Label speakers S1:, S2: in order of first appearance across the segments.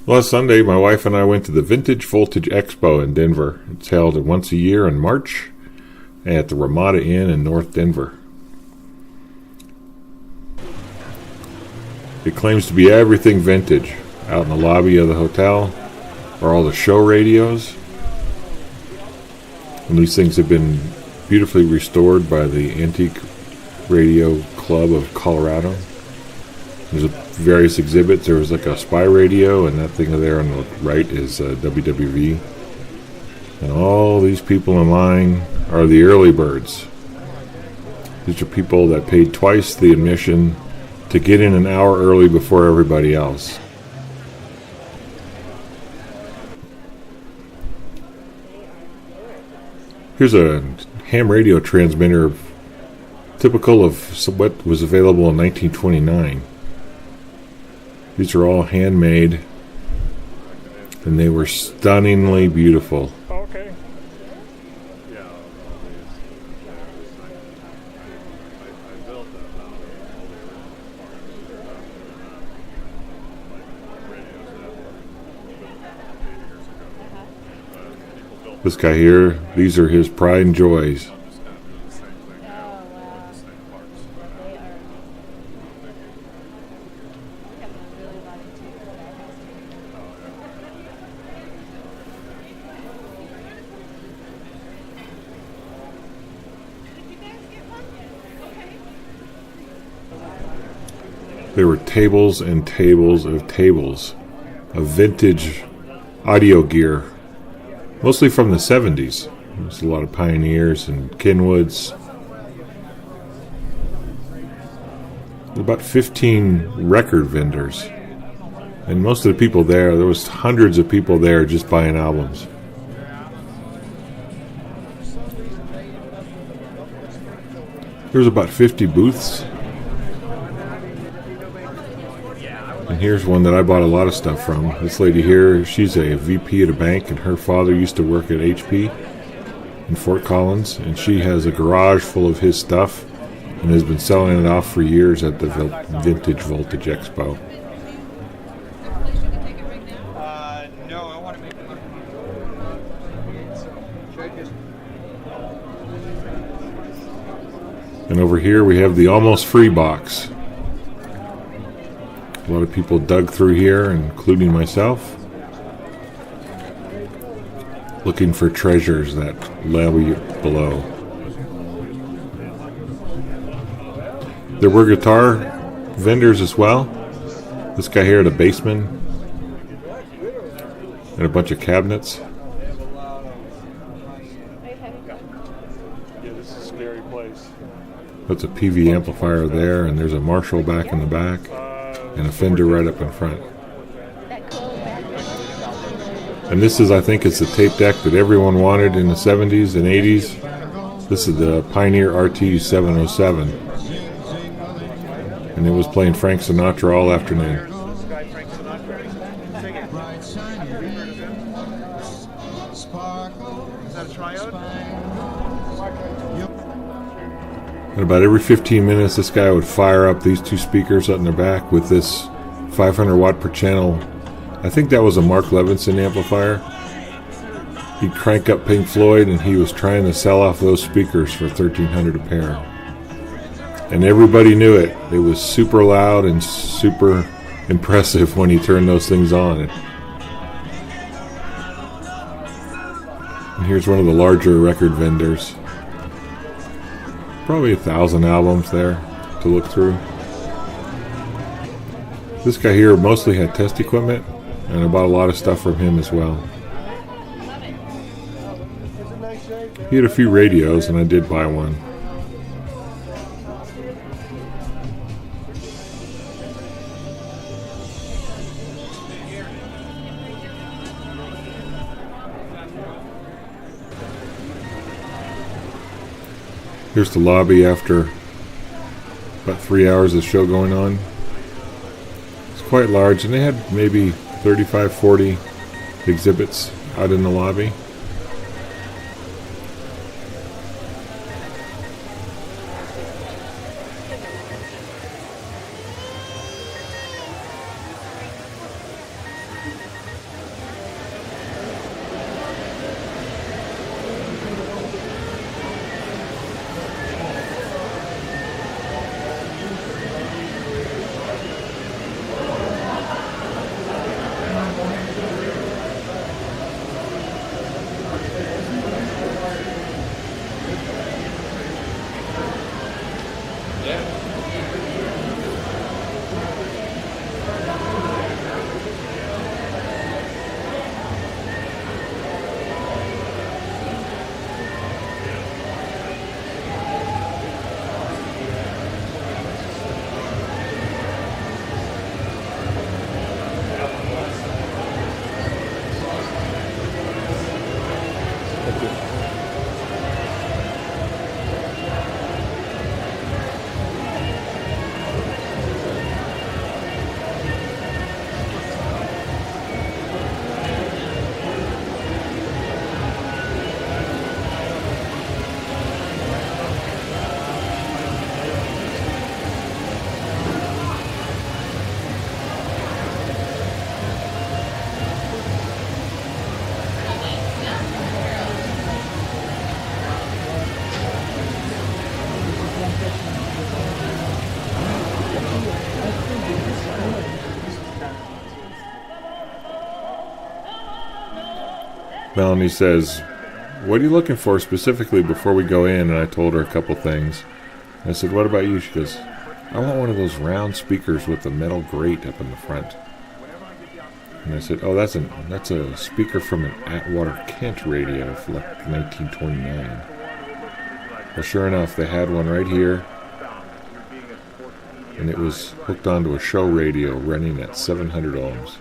S1: Last Sunday, my wife and I went to the Vintage Voltage Expo in Denver. It's held once a year in March at the Ramada Inn in North Denver. It claims to be everything vintage. Out in the lobby of the hotel are all the show radios. And these things have been beautifully restored by the Antique Radio Club of Colorado. There's various exhibits. There was like a spy radio, and that thing there on the right is WWV. And all these people in line are the early birds. These are people that paid twice the admission to get in an hour early before everybody else. Here's a ham radio transmitter typical of what was available in 1929. These are all handmade, and they were stunningly beautiful.
S2: Okay.
S1: This guy here, these are his pride and joys. There were tables and tables of vintage audio gear, mostly from the 70s. There's a lot of Pioneers and Kenwoods. About 15 record vendors. And most of the people there was hundreds of people there just buying albums. There's about 50 booths. And here's one that I bought a lot of stuff from. This lady here, she's a VP at a bank, and her father used to work at HP in Fort Collins, and she has a garage full of his stuff and has been selling it off for years at the Vintage Voltage Expo. And over here we have the almost free box. A lot of people dug through here, including myself, looking for treasures that lay below. There were guitar vendors as well. This guy here at a basement, and a bunch of cabinets.
S2: Yeah, this is a scary place.
S1: That's a PV amplifier there, and there's a Marshall back in the back. And a Fender right up in front. And this is, I think, it's the tape deck that everyone wanted in the 70s and 80s. This is the Pioneer RT 707. And it was playing Frank Sinatra all afternoon. And about every 15 minutes, this guy would fire up these two speakers up in the back with this 500 watt per channel. I think that was a Mark Levinson amplifier. He'd crank up Pink Floyd, and he was trying to sell off those speakers for $1,300 a pair. And everybody knew it. It was super loud and super impressive when he turned those things on. And here's one of the larger record vendors. Probably 1,000 albums there to look through. This guy here mostly had test equipment, and I bought a lot of stuff from him as well. He had a few radios, and I did buy one. Here's the lobby after about 3 hours of show going on. It's quite large, and they had maybe 35, 40 exhibits out in the lobby. Melanie says, "What are you looking for specifically before we go in?" And I told her a couple things. I said, "What about you?" She goes, "I want one of those round speakers with the metal grate up in the front." And I said, "Oh, that's a speaker from an Atwater Kent radio from like 1929. Well, sure enough, they had one right here, and it was hooked onto a show radio running at 700 ohms.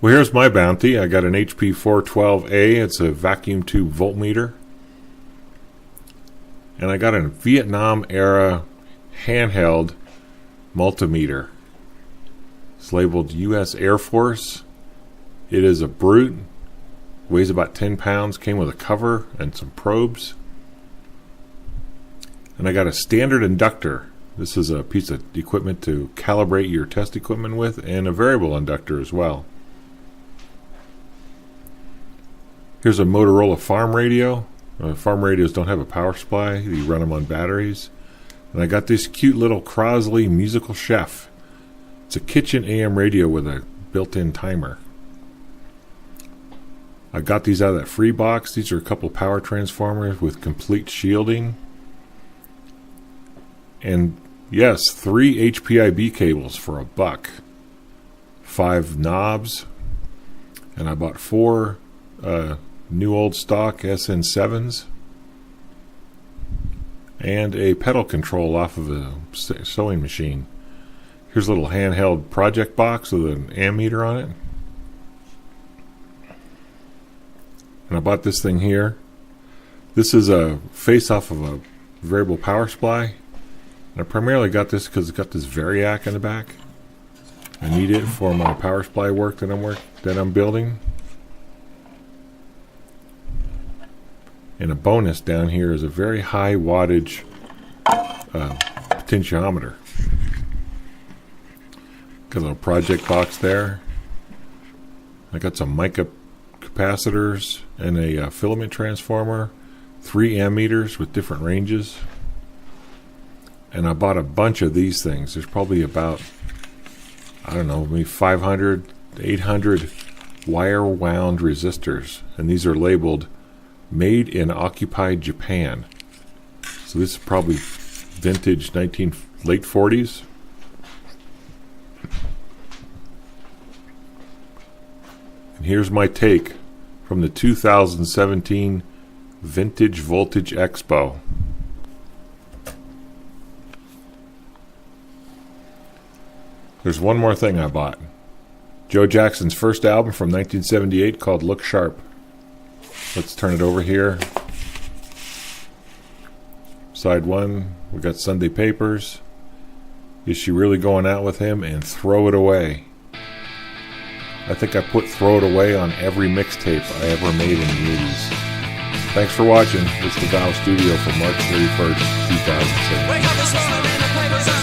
S1: Well, here's my bounty. I got an HP 412A. It's a vacuum tube voltmeter. And I got a Vietnam-era handheld multimeter. It's labeled U.S. Air Force. It is a brute. Weighs about 10 pounds. Came with a cover and some probes. And I got a standard inductor. This is a piece of equipment to calibrate your test equipment with, and a variable inductor as well. Here's a Motorola farm radio. Farm radios don't have a power supply. You run them on batteries. And I got this cute little Crosley Musical Chef. It's a kitchen AM radio with a built-in timer. I got these out of that free box. These are a couple power transformers with complete shielding. And yes, 3 HPIB cables for $1. 5 knobs. And I bought 4 new old stock SN7s and a pedal control off of a sewing machine. Here's a little handheld project box with an ammeter on it. And I bought this thing here. This is a face off of a variable power supply. And I primarily got this because it's got this variac in the back. I need it for my power supply work that I'm building. And a bonus down here is a very high wattage potentiometer. Got a little project box there. I got some mica capacitors and a filament transformer, 3 ammeters with different ranges. And I bought a bunch of these things. There's probably about, I don't know, maybe 500, 800 wire wound resistors. And these are labeled made in occupied Japan. So this is probably vintage late 40s. And here's my take from the 2017 Vintage Voltage Expo. There's one more thing I bought. Joe Jackson's first album from 1978 called Look Sharp. Let's turn it over here. Side 1, we got Sunday Papers. Is She Really Going Out With Him? And Throw It Away. I think I put Throw It Away on every mixtape I ever made in the 80s. Thanks for watching. It's the Valve Studio for March 31st, 2007.